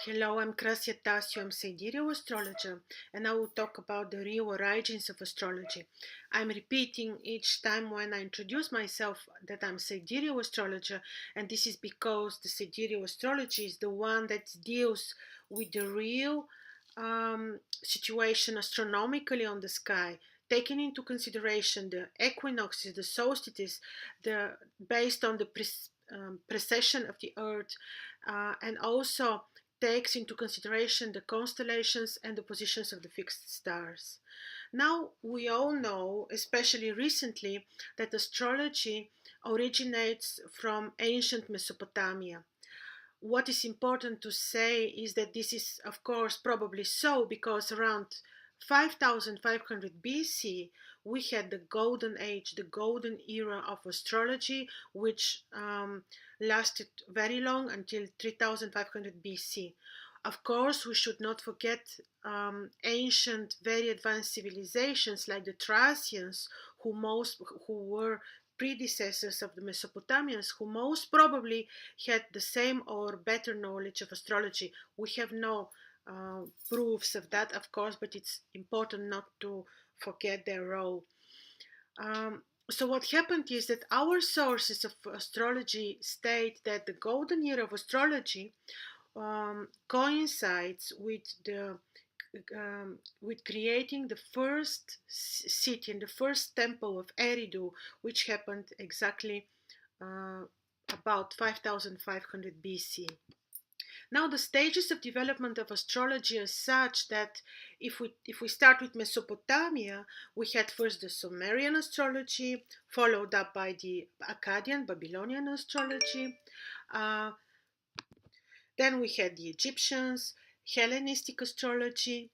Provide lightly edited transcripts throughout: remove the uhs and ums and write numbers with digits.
Hello, I'm Krasi Attasio. I'm sidereal astrologer, and I will talk about the real origins of astrology. I'm repeating each time when I introduce myself that I'm sidereal astrologer, and this is because the sidereal astrology is the one that deals with the real situation astronomically on the sky, taking into consideration the equinoxes, the solstices, the based on the precession of the Earth, and also takes into consideration the constellations and the positions of the fixed stars. Now, we all know, especially recently, that astrology originates from ancient Mesopotamia. What is important to say is that this is, of course, probably so because around 5500 BC we had the golden age, the golden era of astrology, which lasted very long until 3500 BC. Of course, we should not forget ancient, very advanced civilizations like the Thracians, who were predecessors of the Mesopotamians, who most probably had the same or better knowledge of astrology. We have no proofs of that, of course, but it's important not to forget their role. So what happened is that our sources of astrology state that the golden year of astrology coincides with creating the first city and the first temple of Eridu, which happened exactly uh, about 5500 BC. Now, the stages of development of astrology are such that if we start with Mesopotamia, we had first the Sumerian astrology, followed up by the Akkadian Babylonian astrology. Uh, then we had the Egyptians, Hellenistic astrology,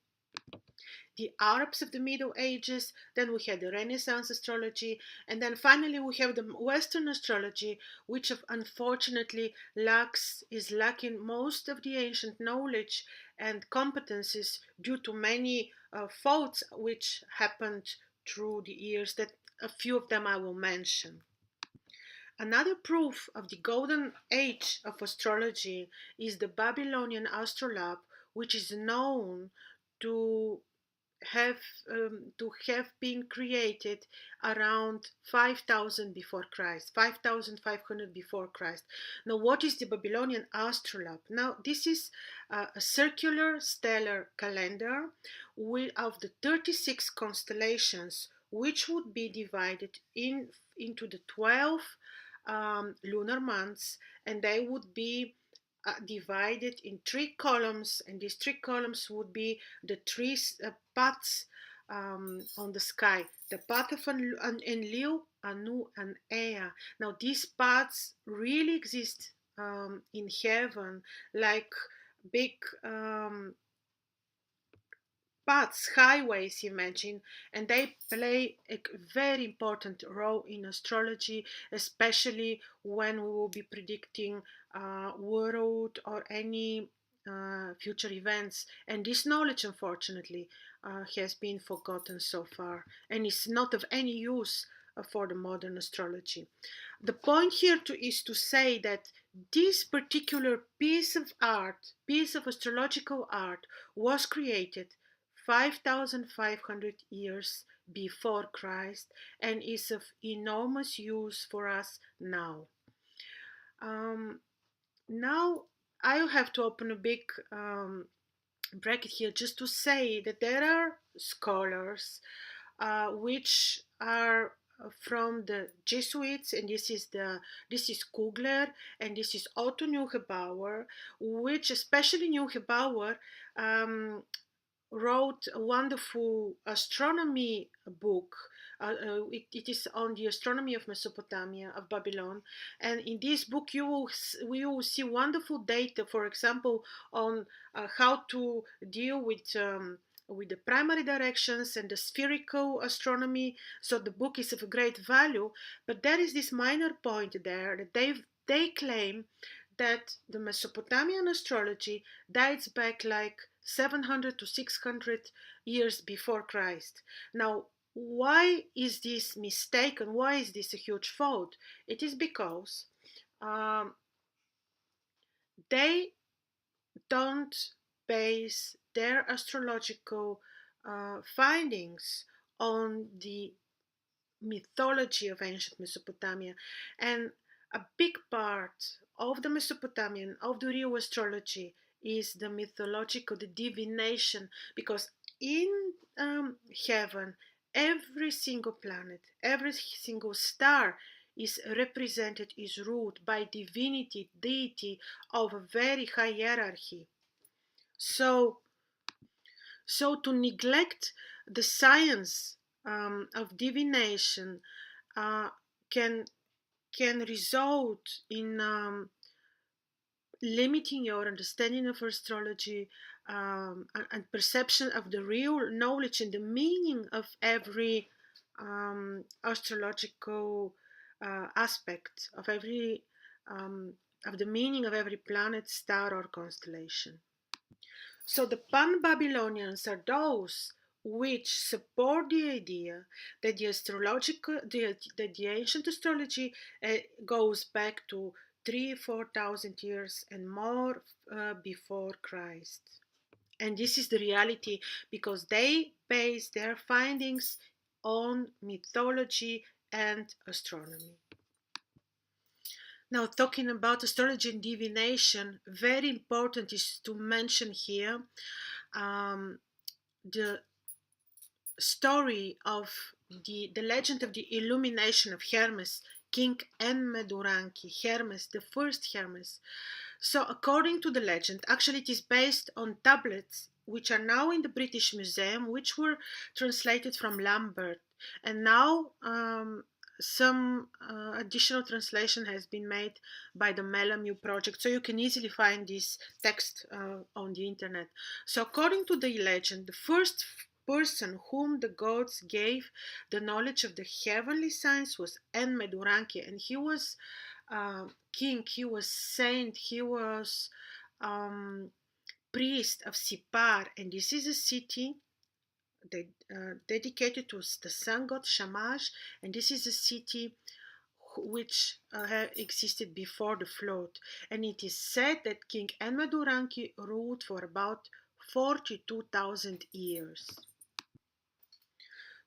the Arabs of the Middle Ages, then we had the Renaissance astrology, and then finally we have the Western astrology, which unfortunately is lacking most of the ancient knowledge and competencies due to many faults which happened through the years. That a few of them I will mention. Another proof of the golden age of astrology is the Babylonian Astrolabe, which is known to have to have been created around 5000 before Christ, 5500 before Christ. Now, what is the Babylonian astrolabe? Now, this is a circular stellar calendar of the 36 constellations, which would be divided into the 12 lunar months, and they would be divided in three columns, and these three columns would be the three paths on the sky: the path of Enlil, Anu, and Ea. Now, these paths really exist in heaven, like big paths, highways, imagine, and they play a very important role in astrology, especially when we will be predicting world or any future events. And this knowledge, unfortunately, has been forgotten so far and is not of any use for the modern astrology. The point here is to say that this particular piece of astrological art, was created 5500 years before Christ and is of enormous use for us now. Um, Now, I have to open a big bracket here just to say that there are scholars which are from the Jesuits, and this is Kugler and this is Otto Neugebauer, which especially Neugebauer wrote a wonderful astronomy book. It is on the astronomy of Mesopotamia, of Babylon, and in this book we will see wonderful data, for example, on how to deal with the primary directions and the spherical astronomy. So the book is of great value, but there is this minor point there that they claim that the Mesopotamian astrology dates back like 700 to 600 years before Christ. Now, why is this mistaken? Why is this a huge fault? It is because um, they don't base their astrological findings on the mythology of ancient Mesopotamia. And a big part of the Mesopotamian, of the real astrology, is the mythological, the divination, because in heaven, every single planet, every single star is represented, is ruled by divinity, deity of a very high hierarchy. So, so to neglect the science of divination uh, can can result in limiting your understanding of astrology and perception of the real knowledge and the meaning of every astrological aspect of every of the meaning of every planet, star, or constellation. So the Pan-Babylonians are those which support the idea that the astrological, that the ancient astrology goes back to 3,000-4,000 years and more before Christ. And this is the reality because they base their findings on mythology and astronomy. Now, talking about astrology and divination, very important is to mention here the story of the legend of the illumination of Hermes, King Enmeduranki, Hermes, the first Hermes. So, according to the legend, actually it is based on tablets which are now in the British Museum, which were translated from Lambert, and now some additional translation has been made by the Melamu project, so you can easily find this text on the internet. So according to the legend, the first person whom the gods gave the knowledge of the heavenly signs was Enmeduranki, and he was king, he was saint, he was priest of Sipar, and this is a city dedicated to the sun god Shamash, and this is a city which existed before the flood. And it is said that King Enmeduranki ruled for about 42,000 years.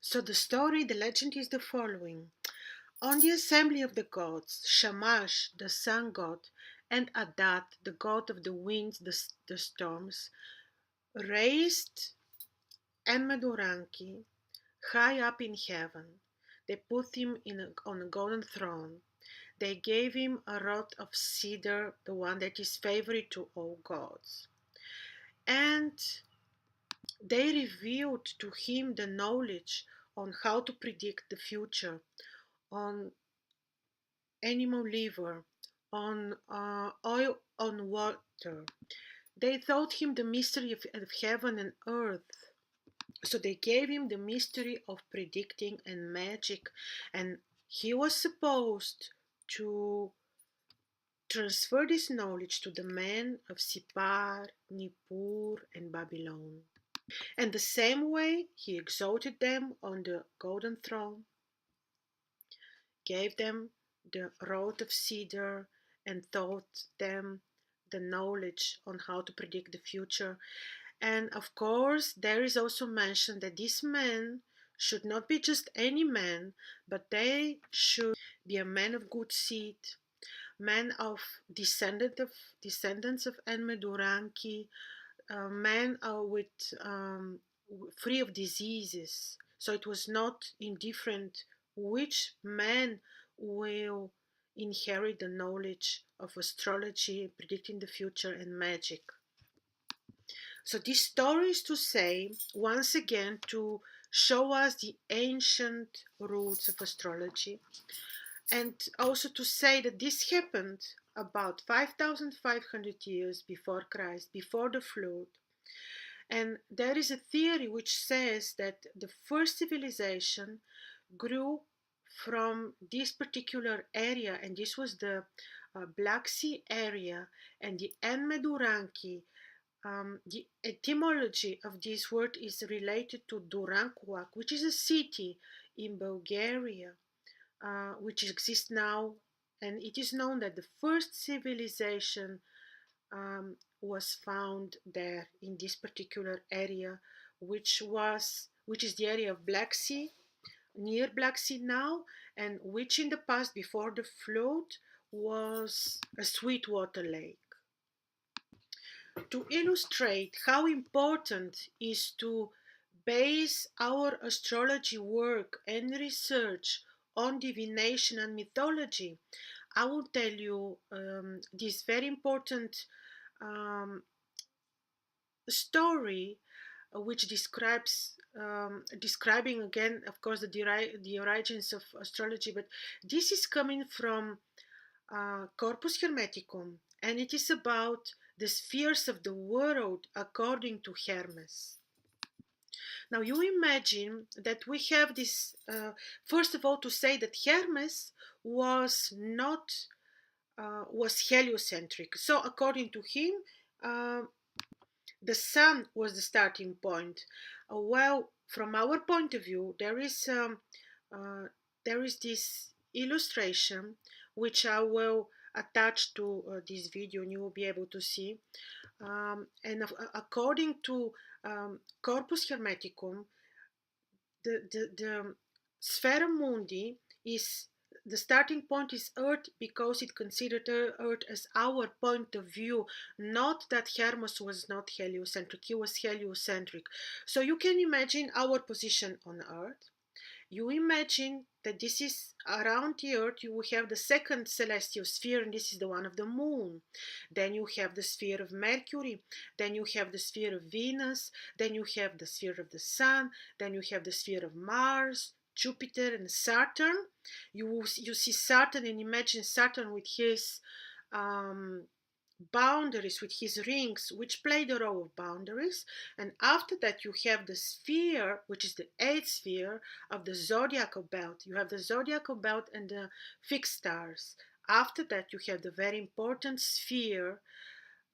So the story, the legend is the following. On the assembly of the gods, Shamash, the sun god, and Adat, the god of the winds, the storms, raised Enmeduranki high up in heaven. They put him on a golden throne. They gave him a rod of cedar, the one that is favorite to all gods. And they revealed to him the knowledge on how to predict the future, on animal liver, on oil, on water. They taught him the mystery of heaven and earth. So they gave him the mystery of predicting and magic, and he was supposed to transfer this knowledge to the men of Sipar, Nippur, and Babylon. And the same way he exalted them on the golden throne, gave them the rod of cedar, and taught them the knowledge on how to predict the future. And of course, there is also mentioned that these men should not be just any man, but they should be a man of good seed, men of descendants of Enmeduranki, men with free of diseases. So it was not indifferent which man will inherit the knowledge of astrology, predicting the future, and magic. So this story is to say, once again, to show us the ancient roots of astrology, and also to say that this happened about 5,500 years before Christ, before the flood. And there is a theory which says that the first civilization grew from this particular area, and this was the Black Sea area, and the Enmeduranki. The etymology of this word is related to Durankuak, which is a city in Bulgaria, which exists now, and it is known that the first civilization was found there in this particular area, which is the area of Black Sea, near Black Sea now, and which in the past, before the flood, was a sweetwater lake. To illustrate how important is to base our astrology work and research on divination and mythology, I will tell you this very important um, story which describes describing again, of course, the origins of astrology, but this is coming from Corpus Hermeticum, and it is about the spheres of the world according to Hermes. Now you imagine that we have this, first of all, to say that Hermes was not was heliocentric. So according to him, uh, the sun was the starting point. Well, from our point of view, uh, there is this illustration which I will attach to this video, and you will be able to see. According to Corpus Hermeticum, the Sphere Mundi is the starting point is Earth because it considered Earth as our point of view, not that Hermes was not heliocentric, he was heliocentric. So you can imagine our position on Earth. You imagine that this is around the Earth, you will have the second celestial sphere, and this is the one of the Moon. Then you have the sphere of Mercury, then you have the sphere of Venus, then you have the sphere of the Sun, then you have the sphere of Mars, Jupiter, and Saturn. You see Saturn, and imagine Saturn with his um, boundaries, with his rings, which play the role of boundaries. And after that, you have the sphere, which is the eighth sphere of the zodiacal belt. You have the zodiacal belt and the fixed stars. After that, you have the very important sphere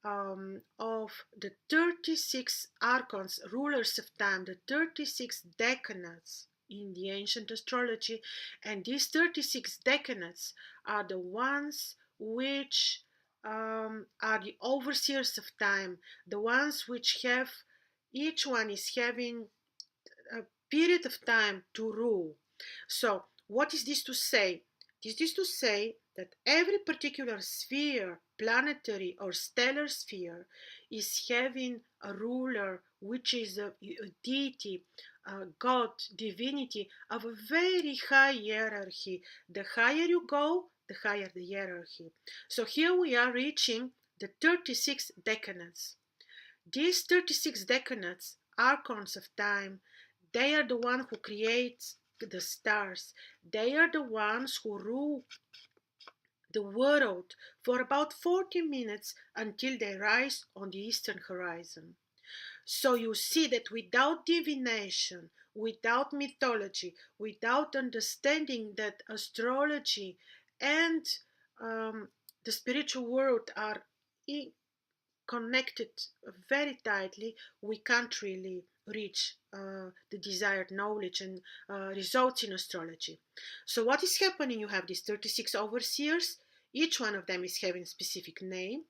of the 36 archons, rulers of time, the 36 decanads in the ancient astrology. And these 36 decanads are the ones which are the overseers of time, the ones which have, each one is having a period of time to rule. So, what is this to say? This is to say that every particular sphere, planetary or stellar sphere, is having a ruler which is a deity, a god, divinity of a very high hierarchy. The higher you go, the higher the hierarchy. So here we are reaching the 36 decanads. These 36 decanads, archons of time, they are the one who creates the stars. They are the ones who rule the world for about 40 minutes until they rise on the eastern horizon. So you see that without divination, without mythology, without understanding that astrology and the spiritual world are connected very tightly, we can't really reach the desired knowledge and results in astrology. So what is happening? You have these 36 overseers, each one of them is having a specific name,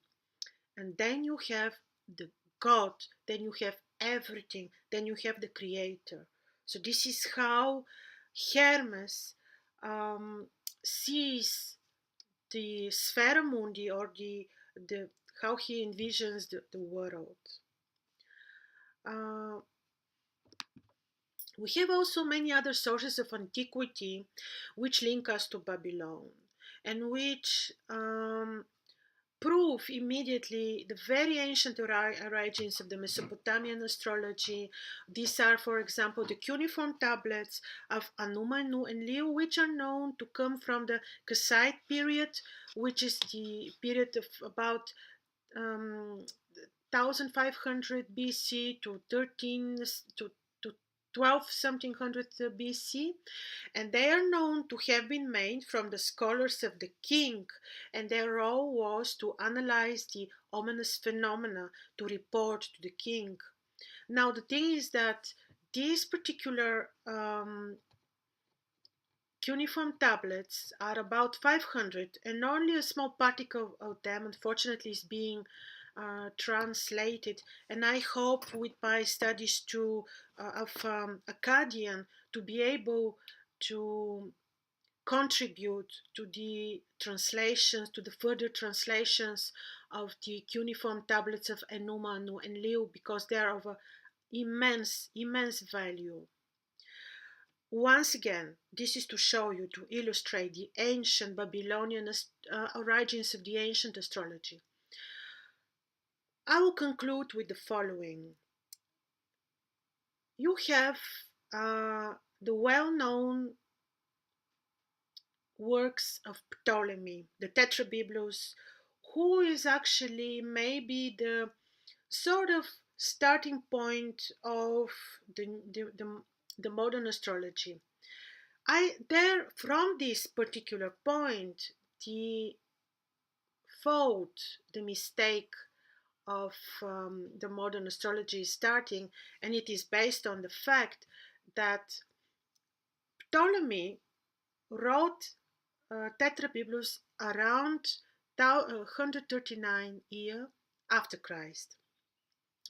and then you have the God, then you have everything, then you have the creator. So this is how Hermes sees the sphere mundi, or the how he envisions the world. Uh, we have also many other sources of antiquity which link us to Babylon, and which prove immediately the very ancient origins of the Mesopotamian astrology. These are, for example, the cuneiform tablets of Enuma Anu Enlil, which are known to come from the Kassite period, which is the period of about 1500 BC to 13 to 12 something hundred BC, and they are known to have been made from the scholars of the king, and their role was to analyze the ominous phenomena to report to the king. Now the thing is that these particular cuneiform tablets are about 500, and only a small particle of them, unfortunately, is being translated, and I hope with my studies of Akkadian to be able to contribute to the translations, to the further translations of the cuneiform tablets of Enuma Anu Enlil, because they are of immense value. Once again, this is to show you, to illustrate the ancient Babylonian origins of the ancient astrology. I will conclude with the following. You have the well-known works of Ptolemy, the Tetrabiblos, who is actually maybe the sort of starting point of the modern astrology. From this particular point, the fault, the mistake of the modern astrology is starting, and it is based on the fact that Ptolemy wrote Tetrabiblos around 139 years after Christ.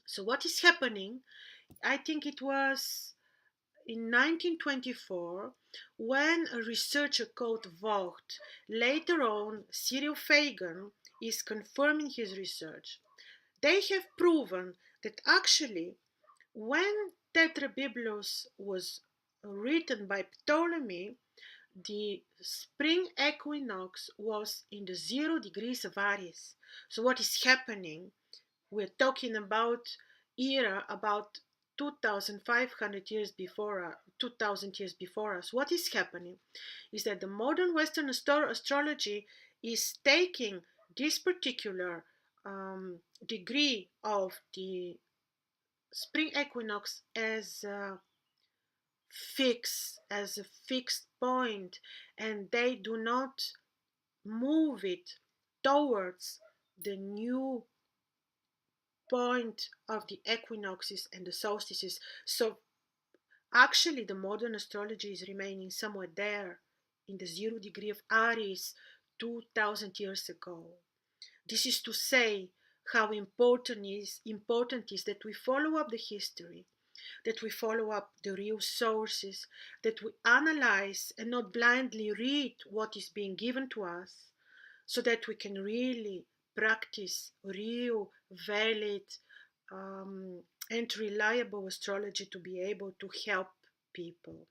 So what is happening? I think it was in 1924 when a researcher called Vogt, later on Cyril Fagan, is confirming his research. They have proven that actually when Tetrabiblos was written by Ptolemy, the spring equinox was in the 0 degrees of Aries. So what is happening? We're talking about era about 2,500 years before 2,000 years before us. What is happening is that the modern Western astrology is taking this particular degree of the spring equinox as as a fixed point, and they do not move it towards the new point of the equinoxes and the solstices. So actually the modern astrology is remaining somewhere there in the 0 degree of Aries 2000 years ago. This is to say how important is that we follow up the history, that we follow up the real sources, that we analyze and not blindly read what is being given to us, so that we can really practice real, valid, and reliable astrology to be able to help people.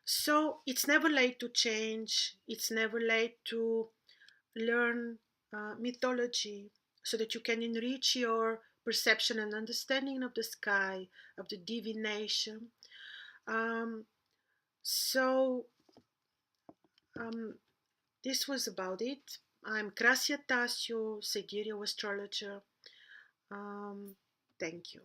So it's never late to change, it's never late to learn mythology so that you can enrich your perception and understanding of the sky, of the divination. Um, so this was about it. I'm Krasi Attasio, sidereal astrologer. Thank you.